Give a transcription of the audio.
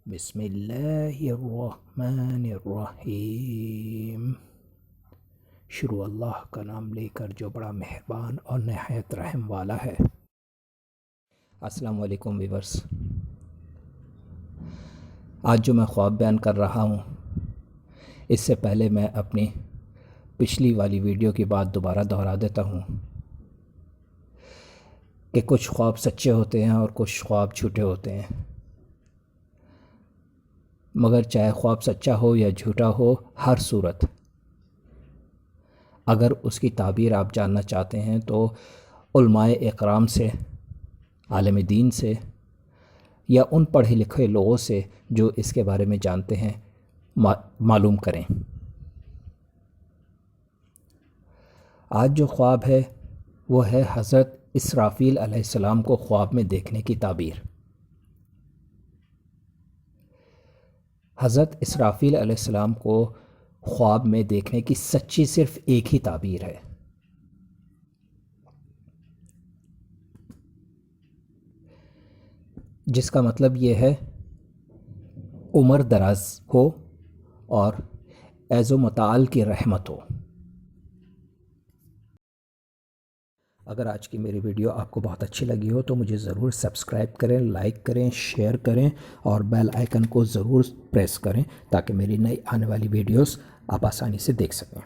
بسم اللہ الرحمن الرحیم۔ شروع اللہ کا نام لے کر جو بڑا مہربان اور نہایت رحم والا ہے۔ السلام علیکم ویورز، آج جو میں خواب بیان کر رہا ہوں، اس سے پہلے میں اپنی پچھلی والی ویڈیو کی بات دوبارہ دہرا دیتا ہوں کہ کچھ خواب سچے ہوتے ہیں اور کچھ خواب جھوٹے ہوتے ہیں، مگر چاہے خواب سچا ہو یا جھوٹا ہو، ہر صورت اگر اس کی تعبیر آپ جاننا چاہتے ہیں تو علماء اکرام سے، عالم دین سے یا ان پڑھے لکھے لوگوں سے جو اس کے بارے میں جانتے ہیں معلوم کریں۔ آج جو خواب ہے وہ ہے حضرت اسرافیل علیہ السلام کو خواب میں دیکھنے کی تعبیر۔ حضرت اسرافیل علیہ السلام کو خواب میں دیکھنے کی سچی صرف ایک ہی تعبیر ہے، جس کا مطلب یہ ہے عمر دراز ہو اور عز و متعال کی رحمت ہو۔ اگر آج کی میری ویڈیو آپ کو بہت اچھی لگی ہو تو مجھے ضرور سبسکرائب کریں، لائک کریں، شیئر کریں اور بیل آئیکن کو ضرور پریس کریں تاکہ میری نئی آنے والی ویڈیوز آپ آسانی سے دیکھ سکیں۔